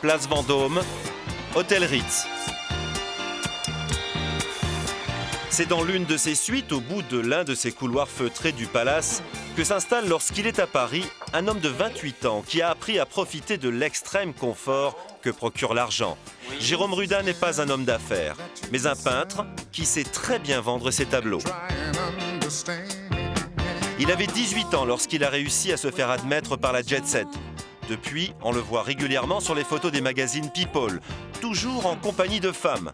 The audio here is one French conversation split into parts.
Place Vendôme, Hôtel Ritz. C'est dans l'une de ses suites, au bout de l'un de ces couloirs feutrés du palace, que s'installe lorsqu'il est à Paris un homme de 28 ans qui a appris à profiter de l'extrême confort que procure l'argent. Jérôme Rudin n'est pas un homme d'affaires, mais un peintre qui sait très bien vendre ses tableaux. Il avait 18 ans lorsqu'il a réussi à se faire admettre par la Jet Set. Depuis, on le voit régulièrement sur les photos des magazines People, toujours en compagnie de femmes.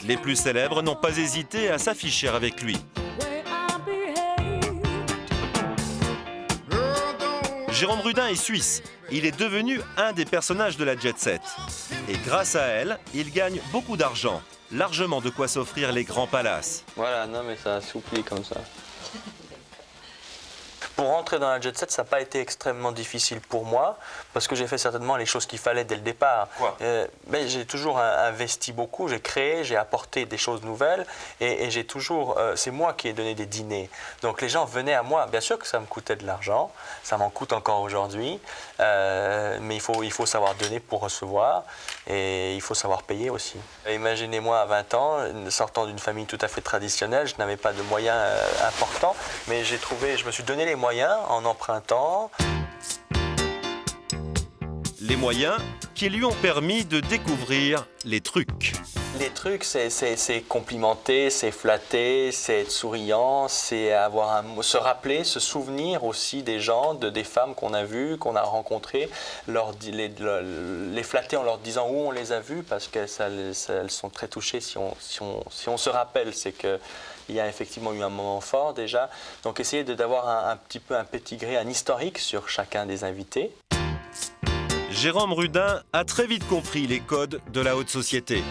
Les plus célèbres n'ont pas hésité à s'afficher avec lui. Jérôme Rudin est suisse. Il est devenu un des personnages de la Jet Set. Et grâce à elle, il gagne beaucoup d'argent. Largement de quoi s'offrir les grands palaces. Voilà, non mais ça assouplit comme ça. Pour rentrer dans la Jet Set, ça n'a pas été extrêmement difficile pour moi, parce que j'ai fait certainement les choses qu'il fallait dès le départ. Mais j'ai toujours investi beaucoup, j'ai créé, j'ai apporté des choses nouvelles, et j'ai toujours, c'est moi qui ai donné des dîners. Donc les gens venaient à moi. Bien sûr que ça me coûtait de l'argent, ça m'en coûte encore aujourd'hui, mais il faut savoir donner pour recevoir, et il faut savoir payer aussi. Imaginez-moi à 20 ans, sortant d'une famille tout à fait traditionnelle, je n'avais pas de moyens importants, mais je me suis donné les moyens en empruntant. Les moyens qui lui ont permis de découvrir les trucs. Les trucs, c'est complimenter, c'est flatter, c'est être souriant, c'est se rappeler, se souvenir aussi des gens, des femmes qu'on a vues, qu'on a rencontrées, les flatter en leur disant où on les a vues, parce qu'elles sont très touchées si on se rappelle, c'est que il y a effectivement eu un moment fort déjà. Donc essayer d'avoir un petit peu un pédigré, un historique sur chacun des invités. Jérôme Rudin a très vite compris les codes de la haute société.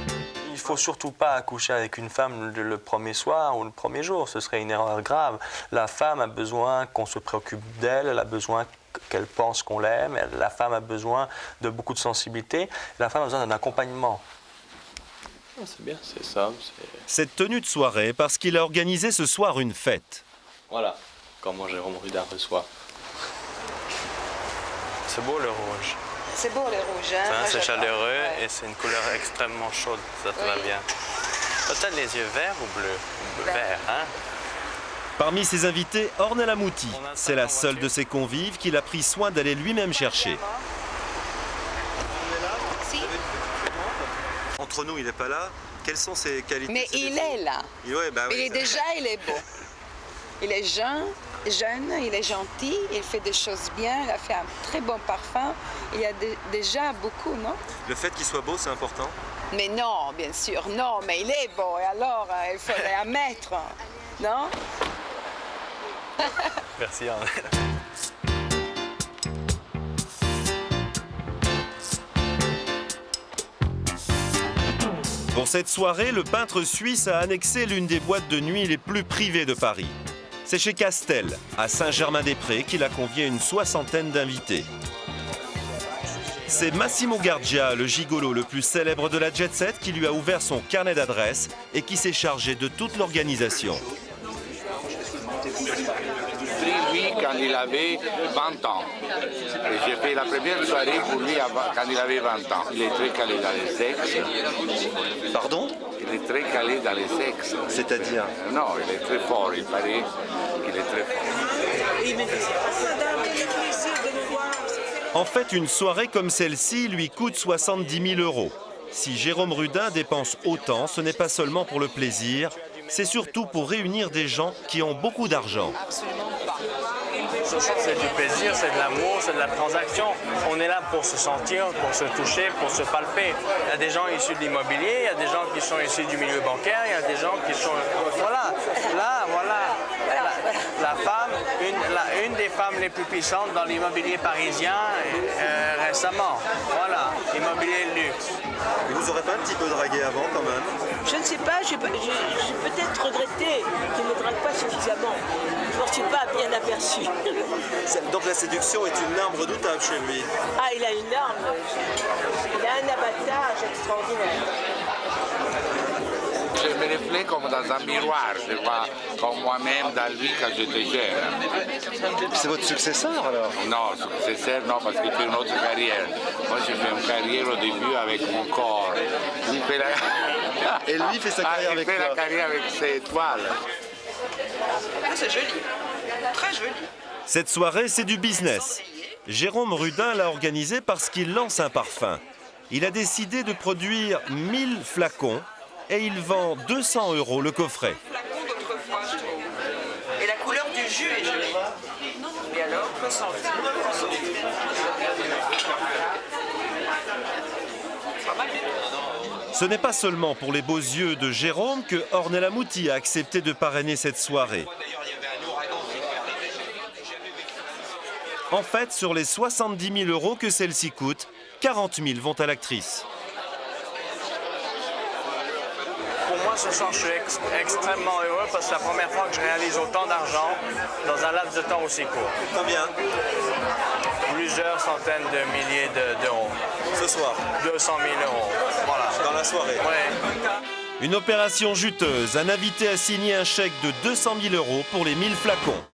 Il ne faut surtout pas accoucher avec une femme le premier soir ou le premier jour, ce serait une erreur grave. La femme a besoin qu'on se préoccupe d'elle, elle a besoin qu'elle pense qu'on l'aime, la femme a besoin de beaucoup de sensibilité, la femme a besoin d'un accompagnement. C'est bien, c'est ça. Cette tenue de soirée parce qu'il a organisé ce soir une fête. Voilà comment Jérôme Rudin reçoit. C'est beau le rouge. C'est beau le rouge, hein? C'est chaleureux et c'est une couleur extrêmement chaude, ça te va bien. Peut-être les yeux verts ou bleus? Vert, hein? Parmi ses invités, Ornella Muti. C'est la seule de ses convives qu'il a pris soin d'aller lui-même chercher. Entre nous, il n'est pas là. Quelles sont ses qualités? Mais il est là. Ouais, bah oui, il est beau. Il est jeune, il est gentil, il fait des choses bien, il a fait un très bon parfum. Il y a déjà beaucoup, non? Le fait qu'il soit beau, c'est important? Mais non, bien sûr, non, mais il est beau. Et alors, il faudrait un maître, non? Merci, Anne. Pour cette soirée, le peintre suisse a annexé l'une des boîtes de nuit les plus privées de Paris. C'est chez Castel, à Saint-Germain-des-Prés, qu'il a convié une 60aine d'invités. C'est Massimo Gardia, le gigolo le plus célèbre de la Jet Set, qui lui a ouvert son carnet d'adresses et qui s'est chargé de toute l'organisation. Lui quand il avait 20 ans. Et j'ai fait la première soirée pour lui quand il avait 20 ans. Il est très calé dans les sexes. Pardon? Il est très calé dans les sexes. C'est-à-dire? Non, il est très fort, il paraît qu'il est très fort. En fait, une soirée comme celle-ci lui coûte 70 000 €. Si Jérôme Rudin dépense autant, ce n'est pas seulement pour le plaisir, c'est surtout pour réunir des gens qui ont beaucoup d'argent. C'est du plaisir, c'est de l'amour, c'est de la transaction. On est là pour se sentir, pour se toucher, pour se palper. Il y a des gens issus de l'immobilier, il y a des gens qui sont issus du milieu bancaire, il y a des gens qui sont... Voilà, là, voilà. La femme, une des femmes les plus puissantes dans l'immobilier parisien récemment. Voilà, immobilier de luxe. Et vous n'aurez pas un petit peu dragué avant quand même? Je ne sais pas, j'ai peut-être regretté qu'il ne me drague pas suffisamment. Je m'en suis pas bien aperçu. Donc la séduction est une arme redoutable chez lui. Ah, il a une arme, il a un abattage extraordinaire. Je me reflète comme dans un miroir, je vois comme moi-même dans lui quand j'étais jeune. C'est votre successeur alors? Non, successeur non, parce qu'il fait une autre carrière. Moi j'ai fait une carrière au début avec mon corps. Lui fait la... Et lui fait sa carrière avec il fait quoi? la carrière avec ses toiles. Ah, c'est joli, très joli. Cette soirée, c'est du business. Jérôme Rudin l'a organisée parce qu'il lance un parfum. Il a décidé de produire 1000 flacons et il vend 200 € le coffret. Flacon d'autrefois, je trouve. Et la couleur du jus est jolie. Et alors, que sent-il? Pas mal. Ce n'est pas seulement pour les beaux yeux de Jérôme que Ornella Muti a accepté de parrainer cette soirée. En fait, sur les 70 000 € que celle-ci coûte, 40 000 vont à l'actrice. Pour moi, ce soir, je suis extrêmement heureux parce que c'est la première fois que je réalise autant d'argent dans un laps de temps aussi court. Combien? Plusieurs centaines de milliers d'euros. Ce soir? 200 000 euros. Voilà. Dans la soirée? Oui. Une opération juteuse. Un invité a signé un chèque de 200 000 € pour les 1000 flacons.